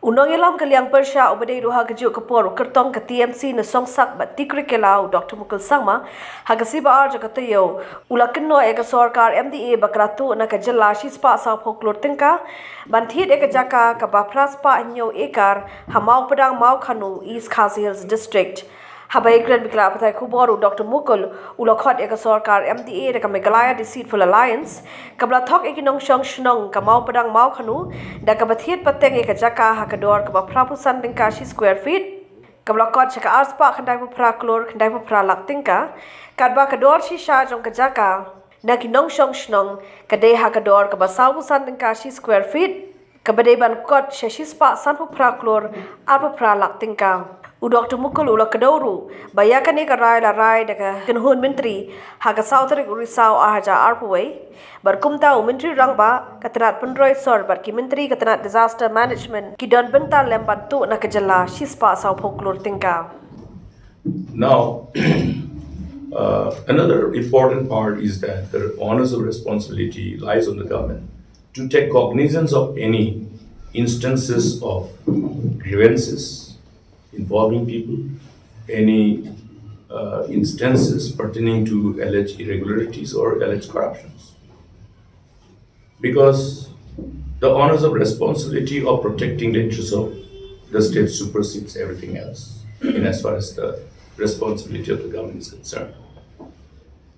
Unang ilam kaliang persya ubadai ruha gajuk kapor kertong ke TMC na songsak bat tikri kelau Dr. Mukul Sangma hagasiba arja katayo ula Kynnoh eka Sorkar MDA bakratu na kajala shispa sa Klur Tyngka Jingthied Jaka ka bapras pa nyo ekar hamau padang Mawkhanu East Khasi Hills District. Habai Grand Bikla Patai Kuboru Dr. Mukul Ulakot eka Sorkar MDA da Meghalaya Deceitful Alliance kabla thok ekinong syong shnong kamau padang Mawkhanu da kabathiet pateng eka Jaka hakador kaba prapusan dengka square feet kabla kot chaka arspa khandai pra Klur khandai pra lak Tyngka kadba kador shisha jong ka Jaka na kinong syong shnong kadai hakador kaba saubusan dengka square feet kabadai ban kot shispa san pra Klur arpa pra lak Tyngka Dr. Mukul ula kadoru bayakan eka rai la rai daga Kynnoh menteri haga sautrik urisau ahaja arpaway berkumta menteri rangba katanat pendroi sor berki menteri katanat disaster management kidon benta lembantu na kejala shispa sau Klur Tyngka. Now, another important part is that the onus of responsibility lies on the government to take cognizance of any instances of grievances involving people, any instances pertaining to alleged irregularities or alleged corruptions. Because the onus of responsibility of protecting the interests of the state supersedes everything else, in as far as the responsibility of the government is concerned.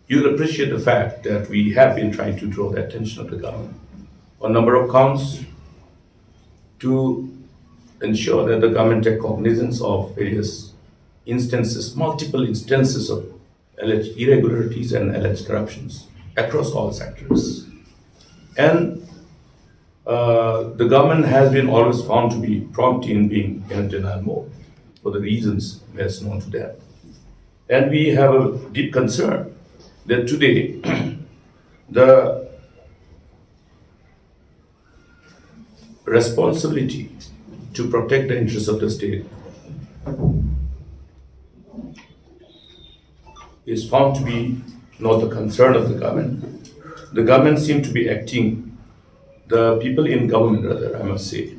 You'll appreciate the fact that we have been trying to draw the attention of the government on a number of counts to ensure that the government take cognizance of various instances, multiple instances of alleged irregularities and alleged corruptions across all sectors. And the government has been always found to be prompt in being in a denial mode for the reasons best known to them. And we have a deep concern that today the responsibility to protect the interests of the state is found to be not the concern of the government. The government seems to be acting, the people in government rather, I must say.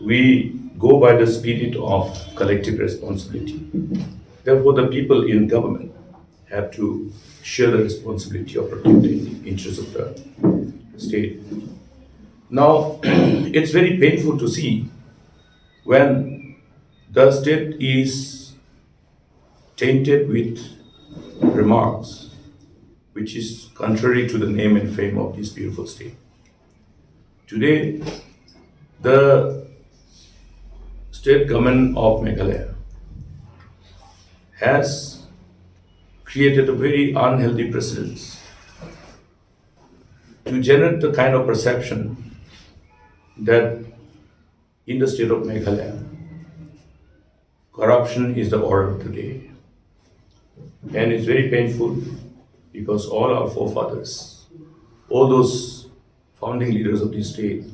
We go by the spirit of collective responsibility. Therefore, the people in government have to share the responsibility of protecting the interests of the state. Now, it's very painful to see when the state is tainted with remarks which is contrary to the name and fame of this beautiful state. Today, the state government of Meghalaya has created a very unhealthy precedent to generate the kind of perception that in the state of Meghalaya, corruption is the order of the day. And it's very painful because all our forefathers, all those founding leaders of the state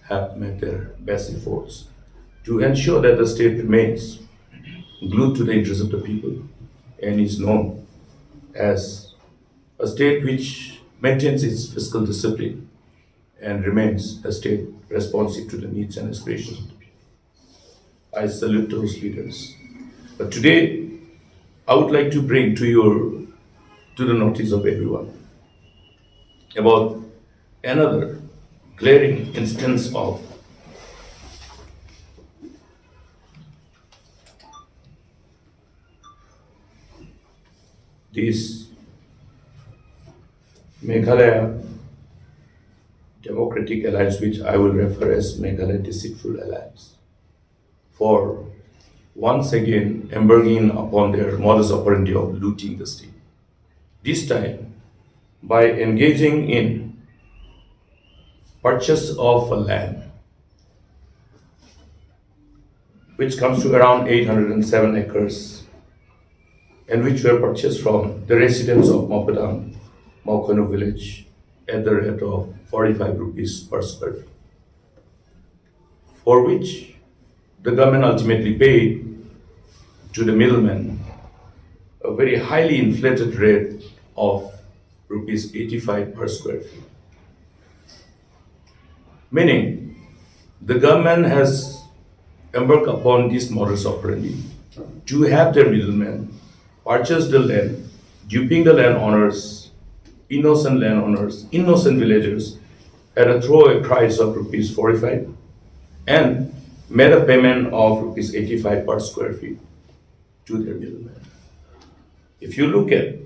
have made their best efforts to ensure that the state remains glued to the interests of the people and is known as a state which maintains its fiscal discipline and remains a state responsive to the needs and aspirations of the people. I salute those leaders. But today, I would like to bring to the notice of everyone about another glaring instance of this Meghalaya Democratic Alliance, which I will refer as Meghalaya Deceitful Alliance, for once again embarking upon their modus operandi of looting the state. This time, by engaging in purchase of a land, which comes to around 807 acres, and which were purchased from the residents of Mawkhanu village at the rate of 45 rupees per square feet, for which the government ultimately paid to the middleman a very highly inflated rate of rupees 85 per square feet. Meaning the government has embarked upon this modus operandi to have their middlemen purchase the land, duping the landowners, innocent villagers, at a throwaway price of rupees 45 and made a payment of rupees 85 per square feet to their middlemen. If you look at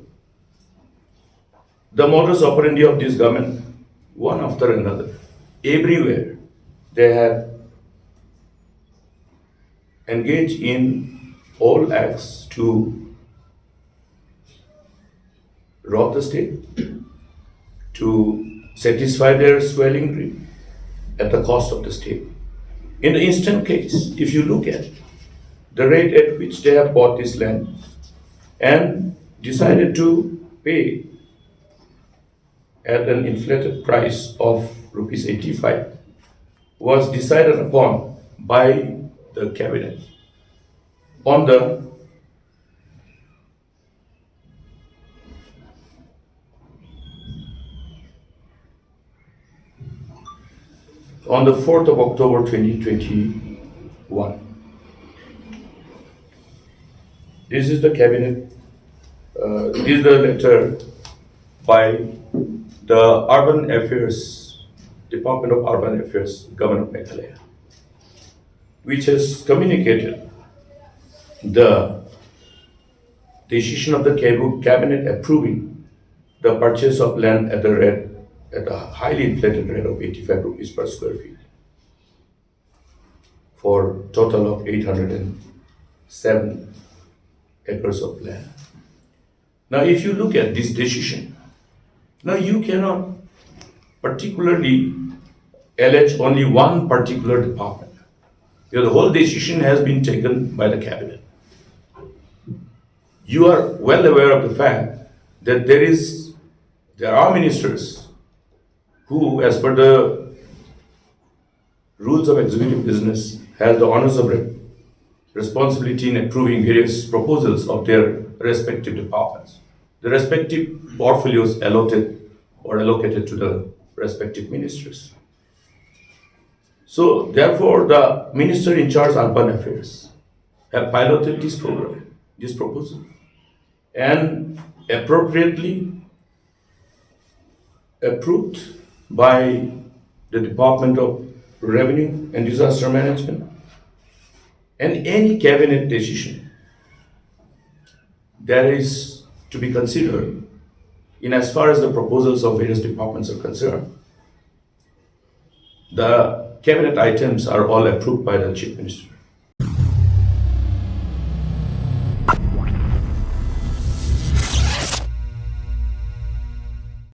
the modus operandi of this government, one after another, everywhere they have engaged in all acts to rob the state, to satisfy their swelling greed at the cost of the state. In the instant case, if you look at the rate at which they have bought this land and decided to pay at an inflated price of rupees 85 was decided upon by the cabinet on the on the 4th of October 2021. This is the cabinet, this is the letter by the Urban Affairs, Department of Urban Affairs, Government of Meghalaya, which has communicated the decision of the cabinet approving the purchase of land at a highly inflated rate of 85 rupees per square feet for total of 807 acres of land. Now, if you look at this decision, now you cannot particularly allege only one particular department. The whole decision has been taken by the cabinet. You are well aware of the fact that there are ministers who, as per the rules of executive business, have the honors of responsibility in approving various proposals of their respective departments. The respective portfolios allocated to the respective ministers. So, therefore, the minister in charge of urban affairs have piloted this program, this proposal, and appropriately approved by the Department of Revenue and Disaster Management. And any cabinet decision that is to be considered in as far as the proposals of various departments are concerned, the cabinet items are all approved by the Chief Minister.